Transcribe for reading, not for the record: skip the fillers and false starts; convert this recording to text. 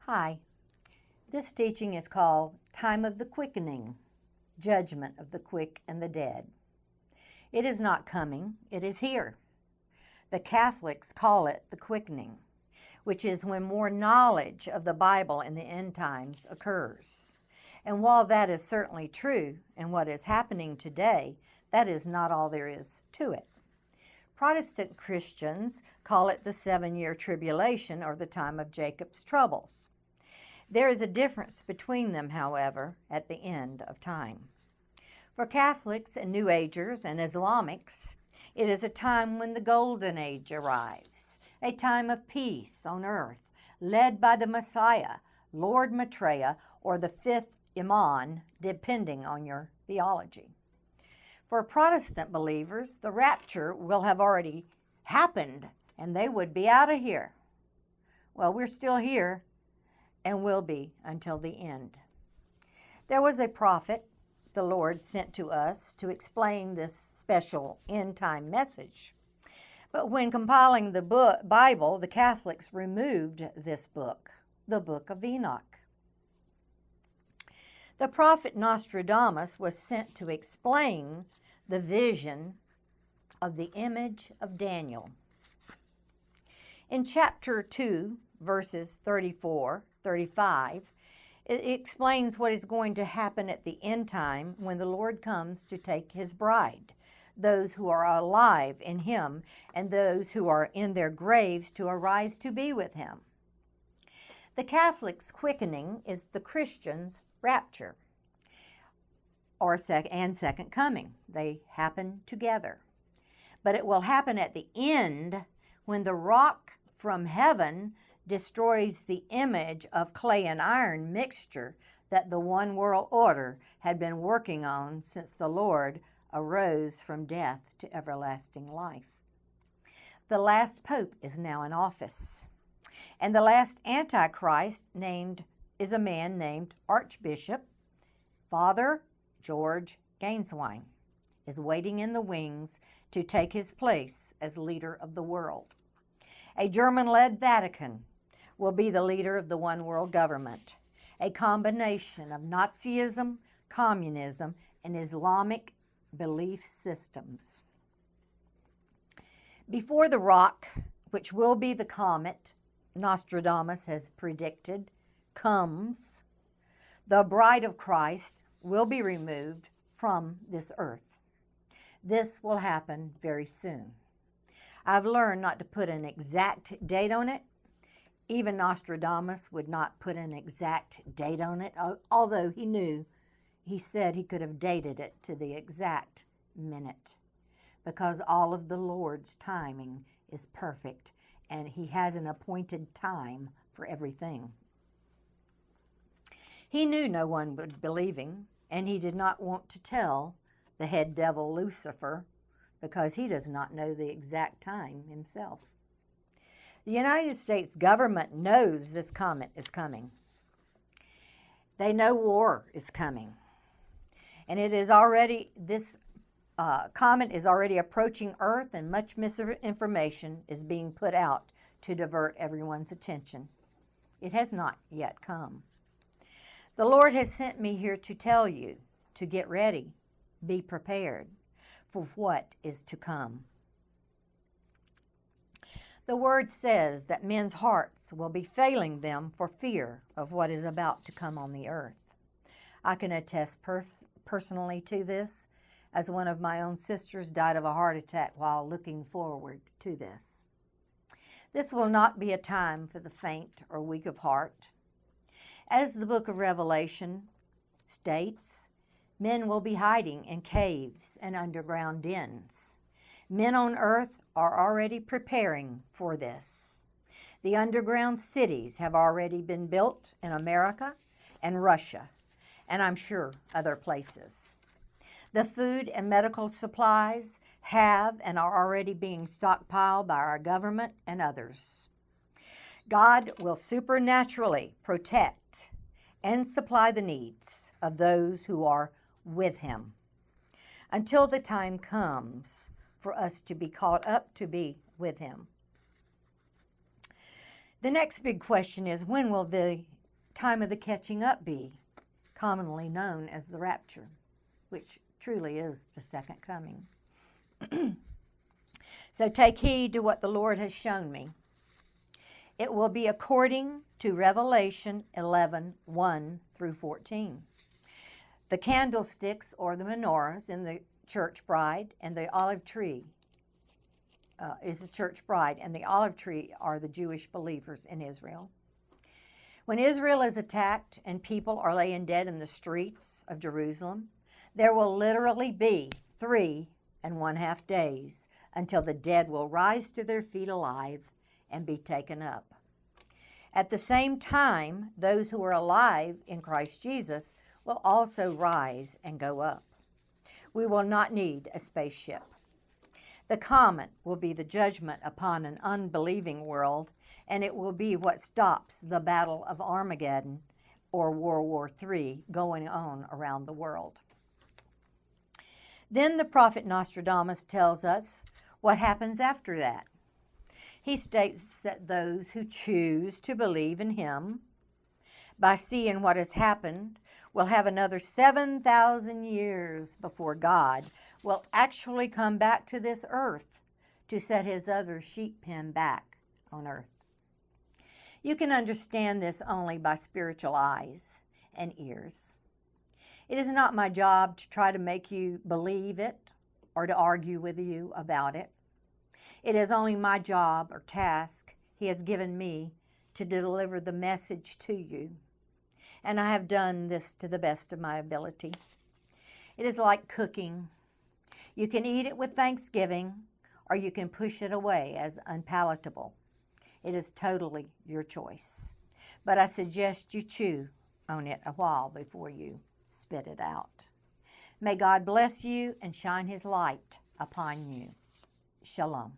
Hi, this teaching is called Time of the Quickening, Judgment of the Quick and the Dead. It is not coming, it is here. The Catholics call it the quickening, which is when more knowledge of the Bible in the end times occurs. And while that is certainly true in what is happening today, that is not all there is to it. Protestant Christians call it the 7-year tribulation or the time of Jacob's troubles. There is a difference between them, however, at the end of time. For Catholics and New Agers and Islamics, it is a time when the Golden Age arrives, a time of peace on earth, led by the Messiah, Lord Maitreya, or the fifth Imam, depending on your theology. For Protestant believers, the rapture will have already happened and they would be out of here. Well, we're still here and will be until the end. There was a prophet the Lord sent to us to explain this special end-time message. But when compiling the Bible, the Catholics removed this book, the Book of Enoch. The prophet Nostradamus was sent to explain the vision of the image of Daniel. In chapter 2, verses 34, 35, it explains what is going to happen at the end time when the Lord comes to take his bride, those who are alive in him and those who are in their graves to arise to be with him. The Catholic's quickening is the Christian's rapture or second coming. They happen together. But it will happen at the end when the rock from heaven destroys the image of clay and iron mixture that the one world order had been working on since the Lord arose from death to everlasting life. The last pope is now in office, and the last Antichrist is a man named Archbishop Father George Gainswine, is waiting in the wings to take his place as leader of the world. A German-led Vatican will be the leader of the one world government, a combination of Nazism, communism, and Islamic belief systems. Before the rock, which will be the comet Nostradamus has predicted, comes, the bride of Christ will be removed from this earth. This will happen very soon. I've learned not to put an exact date on it. Even Nostradamus would not put an exact date on it, although he said he could have dated it to the exact minute, because all of the Lord's timing is perfect, and he has an appointed time for everything. He knew no one would believe him, and he did not want to tell the head devil Lucifer, because he does not know the exact time himself. The United States government knows this comet is coming. They know war is coming. And this comet is already approaching Earth, and much misinformation is being put out to divert everyone's attention. It has not yet come. The Lord has sent me here to tell you to get ready, be prepared for what is to come. The Word says that men's hearts will be failing them for fear of what is about to come on the earth. I can attest personally to this, as one of my own sisters died of a heart attack while looking forward to this. This will not be a time for the faint or weak of heart. As the book of Revelation states, men will be hiding in caves and underground dens. Men on earth are already preparing for this. The underground cities have already been built in America and Russia, and I'm sure other places. The food and medical supplies have and are already being stockpiled by our government and others. God will supernaturally protect and supply the needs of those who are with him until the time comes for us to be caught up to be with him. The next big question is, when will the time of the catching up be, commonly known as the rapture, which truly is the second coming. So take heed to what the Lord has shown me. It will be according to Revelation 11:1 through 14. The candlesticks or the menorahs in the church bride, and the olive tree is the church bride, and the olive tree are the Jewish believers in Israel. When Israel is attacked and people are laying dead in the streets of Jerusalem, there will literally be 3.5 days until the dead will rise to their feet alive and be taken up. At the same time, those who are alive in Christ Jesus will also rise and go up. We will not need a spaceship. The comet will be the judgment upon an unbelieving world, and it will be what stops the Battle of Armageddon or World War III going on around the world. Then the prophet Nostradamus tells us what happens after that. He states that those who choose to believe in him, by seeing what has happened, will have another 7,000 years before God will actually come back to this earth to set his other sheep pen back on earth. You can understand this only by spiritual eyes and ears. It is not my job to try to make you believe it or to argue with you about it. It is only my job or task he has given me to deliver the message to you. And I have done this to the best of my ability. It is like cooking. You can eat it with thanksgiving, or you can push it away as unpalatable. It is totally your choice. But I suggest you chew on it a while before you spit it out. May God bless you and shine his light upon you. Shalom.